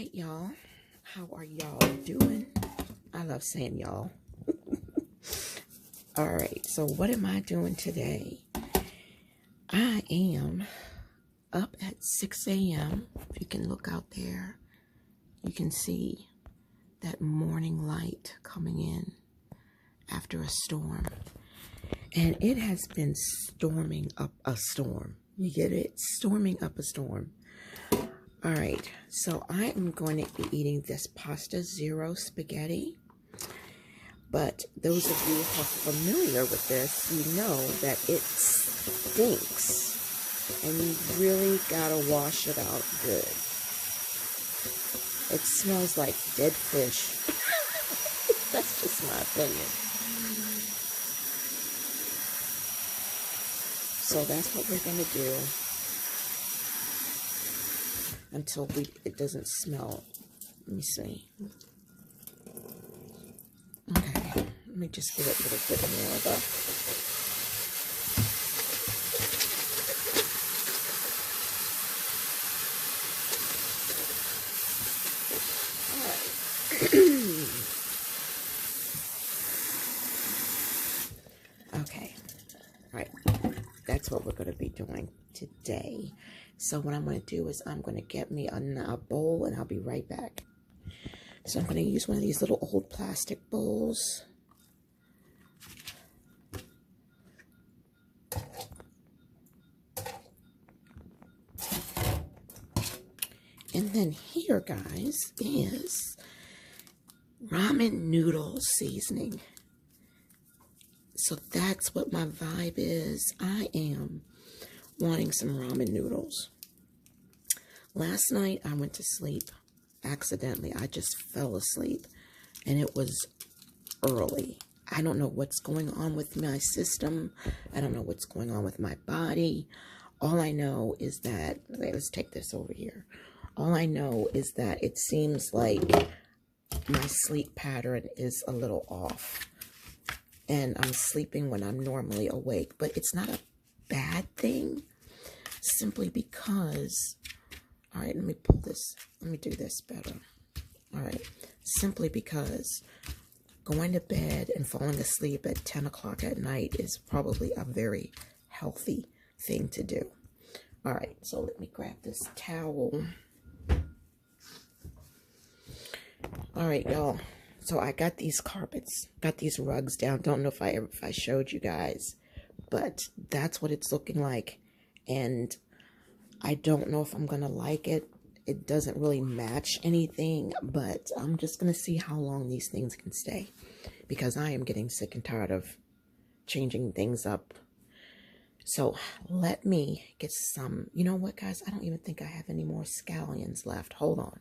right, y'all. How are y'all doing? I love saying y'all. All right, so what am I doing today? I am up at 6 a.m. If you can look out there, you can see that morning light coming in after a storm. And it has been storming up a storm. You get it? Storming up a storm. All right, so I am going to be eating this pasta zero spaghetti. But those of you who are familiar with this, you know that it stinks. And you really gotta wash it out good. It smells like dead fish. That's just my opinion. So that's what we're gonna do until it doesn't smell. Let me see. Okay, let me just give it a little bit more of a... Okay, all right, that's what we're going to be doing today. So what I'm going to do is I'm going to get me a bowl and I'll be right back. So I'm going to use one of these little old plastic bowls. And then here, guys, is ramen noodle seasoning. So that's what my vibe is. I am wanting some ramen noodles. Last night I went to sleep accidentally. I just fell asleep and it was early. I don't know what's going on with my system. I don't know what's going on with my body. All I know is that, let's take this over here. All I know is that it seems like my sleep pattern is a little off. And I'm sleeping when I'm normally awake. But it's not a bad thing. Simply because... All right, let me pull this. Let me do this better. All right. Simply because going to bed and falling asleep at 10 o'clock at night is probably a very healthy thing to do. All right, so let me grab this towel. All right, y'all. So I got these carpets, got these rugs down. Don't know if I showed you guys, but that's what it's looking like. And I don't know if I'm going to like it. It doesn't really match anything, but I'm just going to see how long these things can stay because I am getting sick and tired of changing things up. So let me get some, you know what, guys? I don't even think I have any more scallions left. Hold on.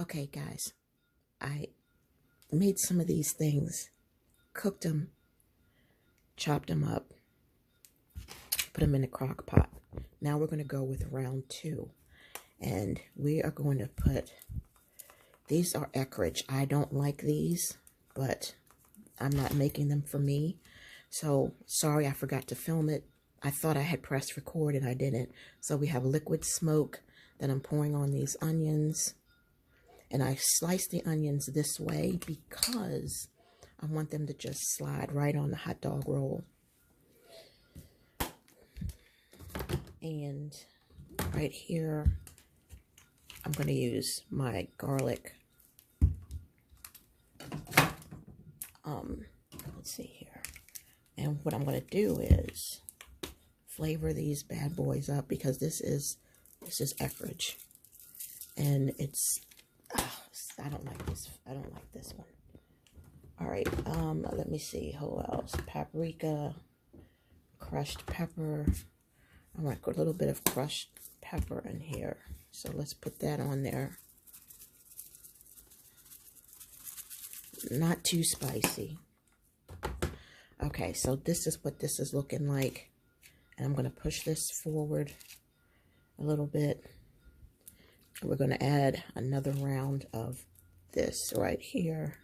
Okay, guys, I made some of these things, cooked them, chopped them up, put them in a crock pot. Now we're going to go with round 2. And we are going to put, these are Eckrich. I don't like these, but I'm not making them for me. So, sorry I forgot to film it. I thought I had pressed record and I didn't. So we have liquid smoke that I'm pouring on these onions. And I slice the onions this way because I want them to just slide right on the hot dog roll. And right here, I'm going to use my garlic. Let's see here. And what I'm going to do is flavor these bad boys up because this is Eckrich. And it's, I don't like this. I don't like this one. All right. Let me see. Who else? Paprika, crushed pepper. I want a little bit of crushed pepper in here. So let's put that on there. Not too spicy. Okay, so this is what this is looking like. And I'm going to push this forward a little bit. And we're going to add another round of this right here.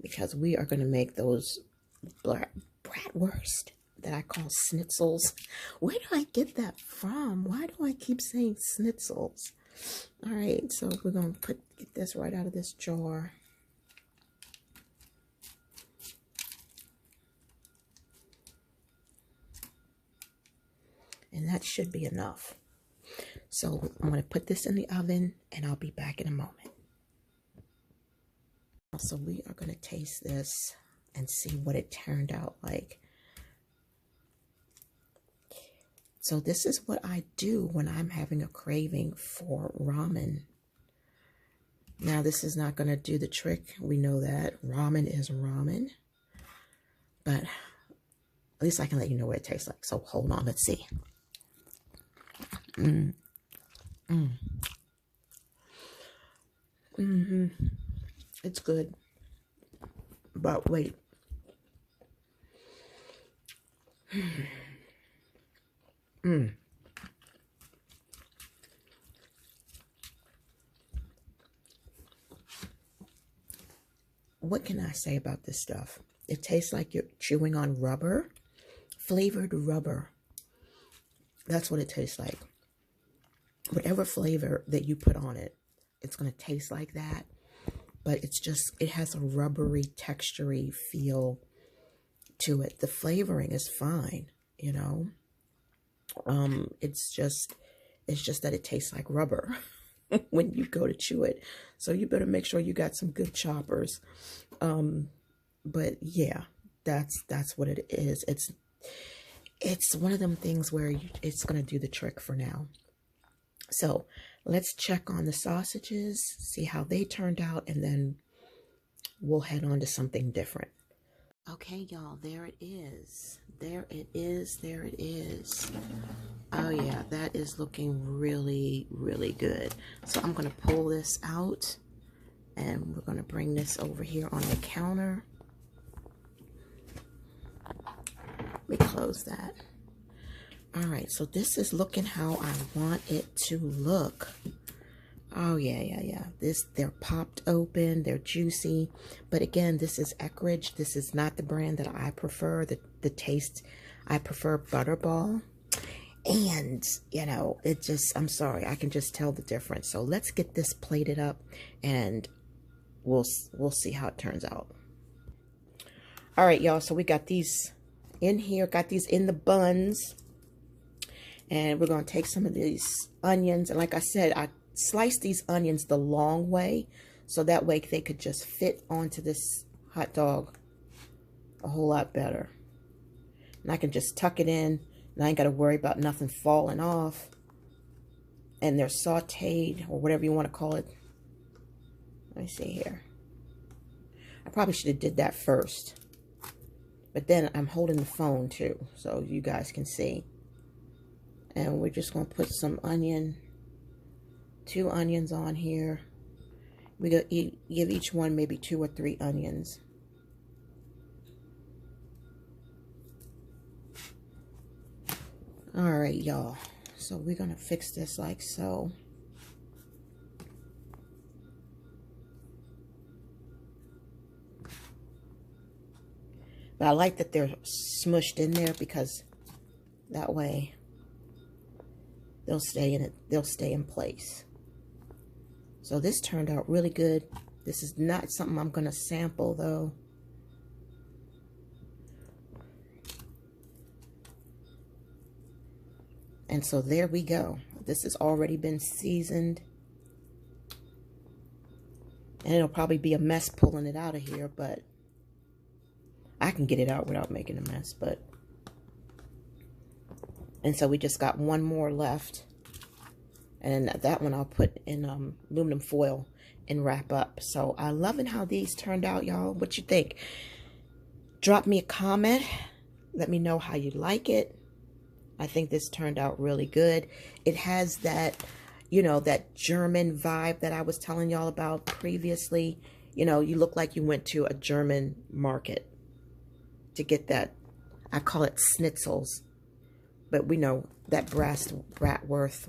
Because we are going to make those bratwurst that I call schnitzels. Where do I get that from? Why do I keep saying schnitzels? All right, so we're going to get this right out of this jar. And that should be enough. So I'm going to put this in the oven and I'll be back in a moment. So we are going to taste this and see what it turned out like. So this is what I do when I'm having a craving for ramen. Now this is not going to do the trick. We know that. Ramen is ramen. But at least I can let you know what it tastes like. So hold on, let's see. It's good. But wait. What can I say about this stuff? It tastes like you're chewing on rubber, flavored rubber. That's what it tastes like. Whatever flavor that you put on it, it's going to taste like that. But it's just, it has a rubbery, textury feel to it. The flavoring is fine, you know. It's just that it tastes like rubber when you go to chew it. So you better make sure you got some good choppers. But yeah, that's what it is. It's one of them things where it's going to do the trick for now. So let's check on the sausages, see how they turned out, and then we'll head on to something different. Okay, y'all, there it is. There it is. There it is. Oh, yeah, that is looking really, really good. So I'm going to pull this out, and we're going to bring this over here on the counter. Let me close that. All right, so this is looking how I want it to look. Oh, yeah. They're popped open. They're juicy. But again, this is Eckrich. This is not the brand that I prefer. The taste, I prefer Butterball. And, you know, it just, I'm sorry, I can just tell the difference. So let's get this plated up and we'll see how it turns out. All right, y'all, so we got these in here, got these in the buns. And we're going to take some of these onions. And like I said, I sliced these onions the long way. So that way they could just fit onto this hot dog a whole lot better. And I can just tuck it in. And I ain't got to worry about nothing falling off. And they're sauteed or whatever you want to call it. Let me see here. I probably should have did that first. But then I'm holding the phone too. So you guys can see. And we're just going to put some onion 2 onions on here. We go give each one maybe 2 or 3 onions. All right, y'all. So we're gonna fix this like so. But I like that they're smushed in there because that way they'll stay in it. They'll stay in place. So this turned out really good. This is not something I'm gonna sample though. And so there we go. This has already been seasoned. And it'll probably be a mess pulling it out of here, but I can get it out without making a mess. And so we just got one more left. And that one I'll put in aluminum foil and wrap up. So I'm loving how these turned out, y'all. What you think? Drop me a comment. Let me know how you like it. I think this turned out really good. It has that, you know, that German vibe that I was telling y'all about previously. You know, you look like you went to a German market to get that. I call it schnitzels. But we know that bratwurst,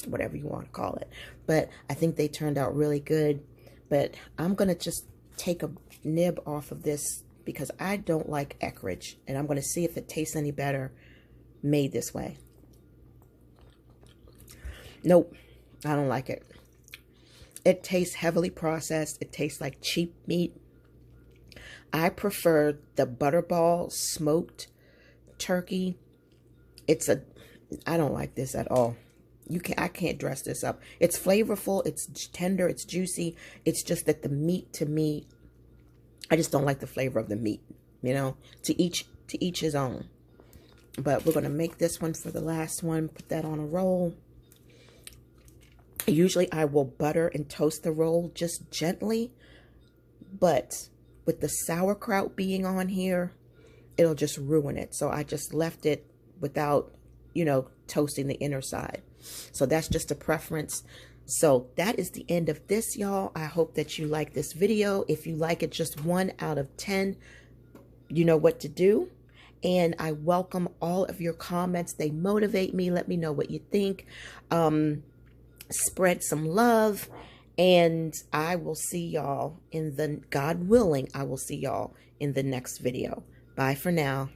whatever you want to call it. But I think they turned out really good. But I'm going to just take a nib off of this because I don't like Eckrich. And I'm going to see if it tastes any better made this way. Nope, I don't like it. It tastes heavily processed. It tastes like cheap meat. I prefer the Butterball smoked turkey. I don't like this at all. I can't dress this up. It's flavorful, it's tender, it's juicy. It's just that the meat, to me, I just don't like the flavor of the meat, you know. To each his own. But we're going to make this one for the last one. Put that on a roll. Usually I will butter and toast the roll just gently. But with the sauerkraut being on here, it'll just ruin it. So I just left it without, you know, toasting the inner side. So that's just a preference. So that is the end of this, y'all. I hope that you like this video. If you like it, just 1 out of 10, you know what to do. And I welcome all of your comments. They motivate me. Let me know what you think. Spread some love. And I will see y'all in the, God willing, I will see y'all in the next video. Bye for now.